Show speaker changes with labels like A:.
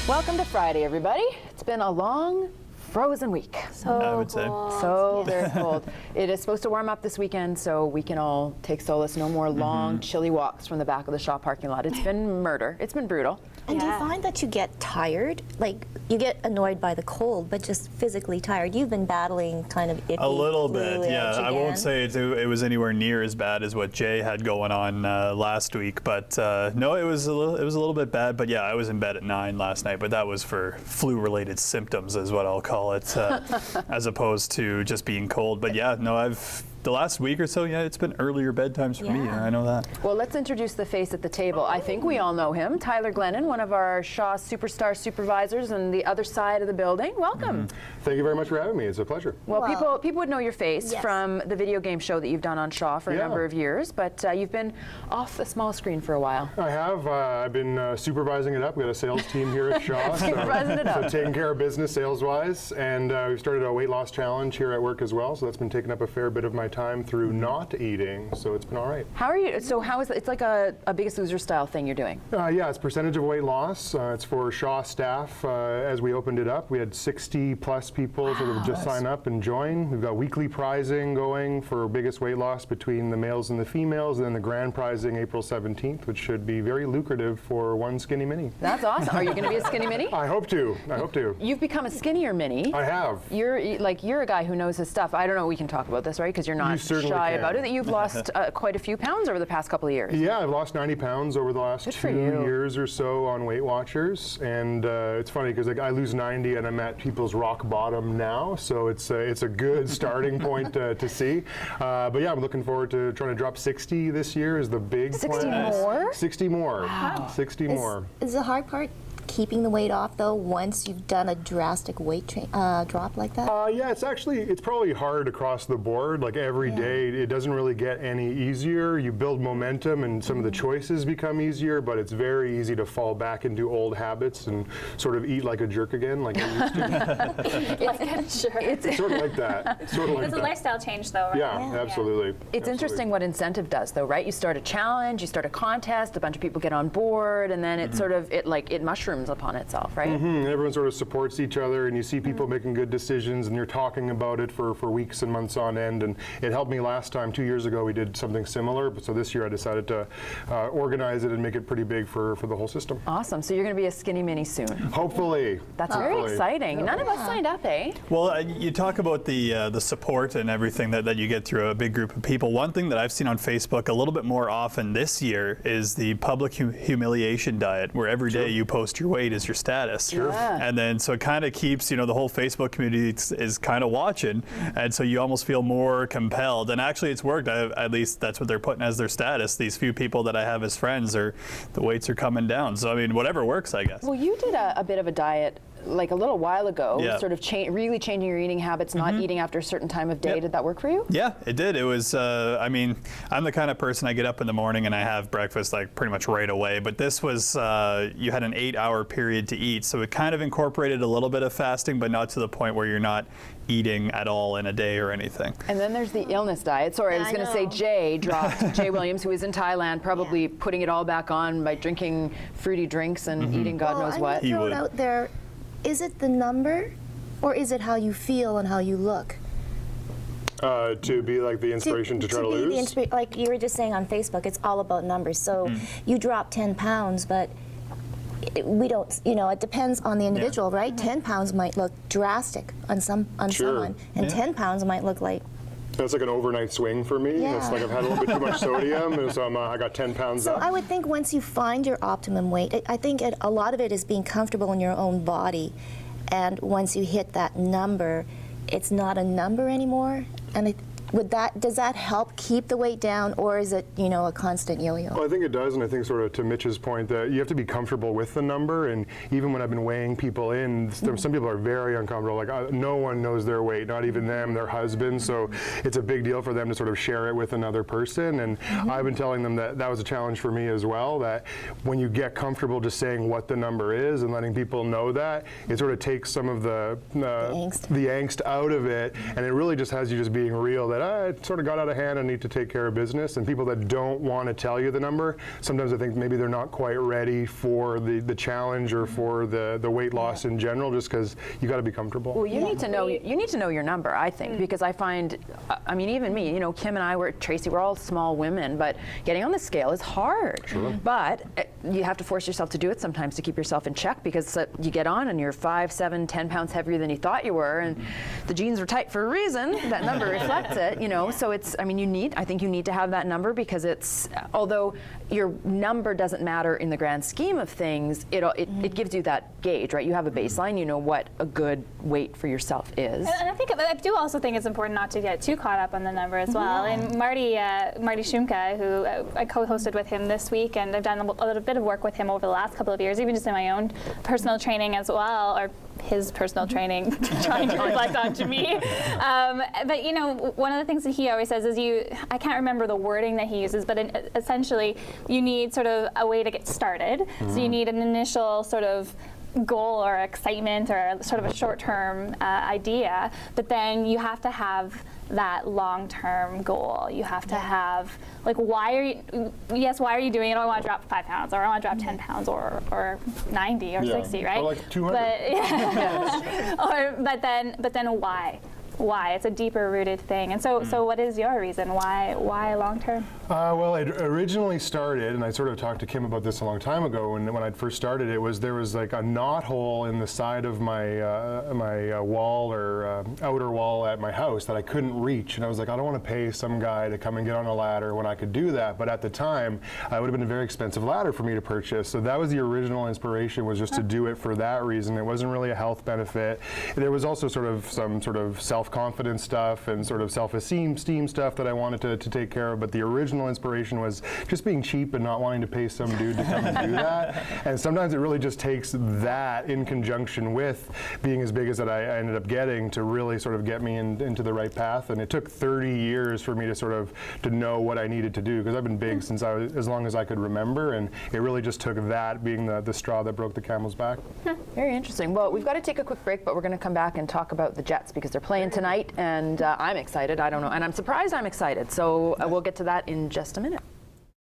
A: Welcome to Friday, everybody. It's been a long, frozen week.
B: I would say.
A: So very cold. It is supposed to warm up this weekend, so we can all take solace. No more long, chilly walks from the back of the shop parking lot. It's been murder. It's been brutal.
C: And do you find that you get tired? Like, you get annoyed by the cold, but just physically tired? You've been battling kind of icky
B: A little
C: flu
B: bit,
C: itch
B: yeah. I
C: again.
B: won't say it was anywhere near as bad as what Jay had going on last week, but no, it was a little bit bad. But yeah, I was in bed at 9 last night, but that was for flu-related symptoms, is what I'll call it, as opposed to just being cold. But yeah, no, the last week or so, it's been earlier bedtimes for me. I know that.
A: Well, let's introduce the face at the table. I think we all know him. Tyler Glennon, one of our Shaw Superstar supervisors on the other side of the building. Welcome.
D: Thank you very much for having me. It's a pleasure.
A: Well, people would know your face from the video game show that you've done on Shaw for a number of years, but you've been off the small screen for a while.
D: I have. I've been supervising it up. We got a sales team here at Shaw. So taking care of business sales-wise. And we've started a weight loss challenge here at work as well, so that's been taking up a fair bit of my time through not eating, so it's been all right.
A: How are you? So how is it? It's like a Biggest Loser style thing you're doing.
D: Yeah, it's percentage of weight loss. It's for Shaw staff. As we opened it up, we had 60 plus people sort of just sign up and join. We've got weekly prizing going for biggest weight loss between the males and the females, and then the grand prizing April 17th, which should be very lucrative for one skinny mini.
A: That's awesome. Are you going to be a skinny mini?
D: I hope to. I hope to.
A: You've become a skinnier mini.
D: I have.
A: You're a guy who knows his stuff. I don't know. We can talk about this, right? Because you're not shy about it. That you've lost quite a few pounds over the past couple of years.
D: Yeah, I've lost 90 pounds over the last 2 years or so on Weight Watchers, and it's funny because I lose 90 and I'm at people's rock bottom now, so it's a good starting point to see. But yeah, I'm looking forward to trying to drop 60 this year. Is the big
A: 60
D: plan.
A: more?
D: 60 more.
A: Wow.
D: 60 more.
C: Is the hard part keeping the weight off, though, once you've done a drastic weight drop like that?
D: Yeah, it's probably hard across the board. Like every day, it doesn't really get any easier. You build momentum and some of the choices become easier, but it's very easy to fall back into old habits and sort of eat like a jerk again, like I used to. It's sort of like that. It's
E: a lifestyle change, though, right?
D: Yeah, absolutely.
A: It's interesting what incentive does, though, right? You start a challenge, you start a contest, a bunch of people get on board, and then it sort of it mushrooms upon itself, right?
D: Everyone sort of supports each other, and you see people making good decisions, and you're talking about it for weeks and months on end. And it helped me last time. 2 years ago, we did something similar, but so this year I decided to organize it and make it pretty big for the whole system.
A: Awesome. So you're going to be a skinny mini soon.
D: Hopefully.
A: That's very exciting. None of us signed up, eh?
B: Well, you talk about the support and everything that you get through a big group of people. One thing that I've seen on Facebook a little bit more often this year is the public humiliation diet, where every day you post your weight as your status. And then so it kind of keeps, the whole Facebook community is kind of watching, and so you almost feel more compelled. And actually it's worked. At least that's what they're putting as their status. These few people that I have as friends, the weights are coming down. So I mean, whatever works, I guess.
A: Well, you did a bit of a diet like a little while ago, sort of really changing your eating habits, not eating after a certain time of day. Did that work for you?
B: Yeah, it did. It was, I mean, I'm the kind of person, I get up in the morning and I have breakfast like pretty much right away, but this was, you had an 8-hour period to eat, so it kind of incorporated a little bit of fasting, but not to the point where you're not eating at all in a day or anything.
A: And then there's the illness diet. Sorry, I was going to say Jay Williams, who is in Thailand, probably putting it all back on by drinking fruity drinks and eating God knows what.
C: I'm going to throw it out there. Is it the number, or is it how you feel and how you look?
D: To be like the inspiration to try to lose?
C: Like you were just saying on Facebook, it's all about numbers. So you drop 10 pounds, but we don't, it depends on the individual, right? 10 pounds might look drastic on someone, and 10 pounds might look like.
D: That's like an overnight swing for me.
C: Yeah.
D: It's like I've had a little bit too much sodium, and so I got 10 pounds up.
C: So I would think once you find your optimum weight, I think a lot of it is being comfortable in your own body, and once you hit that number, it's not a number anymore. And does that help keep the weight down, or is it, a constant yo-yo?
D: Well, I think it does, and I think sort of to Mitch's point that you have to be comfortable with the number, and even when I've been weighing people in, some people are very uncomfortable, like no one knows their weight, not even them, their husband, so it's a big deal for them to sort of share it with another person, and I've been telling them that was a challenge for me as well, that when you get comfortable just saying what the number is and letting people know that, it sort of takes some of the angst out of it, and it really just has you just being real that, it sort of got out of hand, I need to take care of business. And people that don't want to tell you the number, sometimes I think maybe they're not quite ready for the challenge or for the weight loss in general, just because you got to be comfortable.
A: Well, you need to know your number, I think, because I find, I mean, even me, Kim and I Tracy, we're all small women, but getting on the scale is hard. Sure. But you have to force yourself to do it sometimes to keep yourself in check, because you get on and you're 5, 7, 10 pounds heavier than you thought you were, and the jeans are tight for a reason. That number reflects it, So it's, I mean, I think you need to have that number, because it's, although your number doesn't matter in the grand scheme of things, it gives you that gauge, right? You have a baseline, you know what a good weight for yourself is.
E: And I do also think it's important not to get too caught up on the number as well. And Marty Shumka, who I co-hosted with him this week, and I've done a little bit of work with him over the last couple of years, even just in my own personal training as well, or his personal training, trying to reflect onto me. But one of the things that he always says is I can't remember the wording that he uses, but essentially you need sort of a way to get started. So you need an initial sort of goal or excitement or sort of a short-term idea, but then you have to have that long-term goal. You have to have, like, why are you doing it? Oh, I want to drop 5 pounds, or I want to drop 10 pounds, or 90 or 60, right?
D: Or like 200.
E: But then why? Why? It's a deeper rooted thing. And so what is your reason? Why long term?
D: Well, it originally started, and I sort of talked to Kim about this a long time ago, when I first started, there was like a knot hole in the side of my wall or outer wall at my house that I couldn't reach. And I was like, I don't want to pay some guy to come and get on a ladder when I could do that. But at the time, it would have been a very expensive ladder for me to purchase. So that was the original inspiration, was just to do it for that reason. It wasn't really a health benefit. There was also some sort of self-confidence stuff and sort of self-esteem stuff that I wanted to take care of. But the original inspiration was just being cheap and not wanting to pay some dude to come and do that. And sometimes it really just takes that in conjunction with being as big as that I ended up getting to really sort of get me into the right path. And it took 30 years for me to know what I needed to do, because I've been big since I was as long as I could remember, and it really just took that being the straw that broke the camel's back.
A: Very interesting. Well, we've got to take a quick break, but we're going to come back and talk about the Jets, because they're playing tonight, and I'm excited. I don't know, and I'm surprised I'm excited. So we'll get to that in just a minute.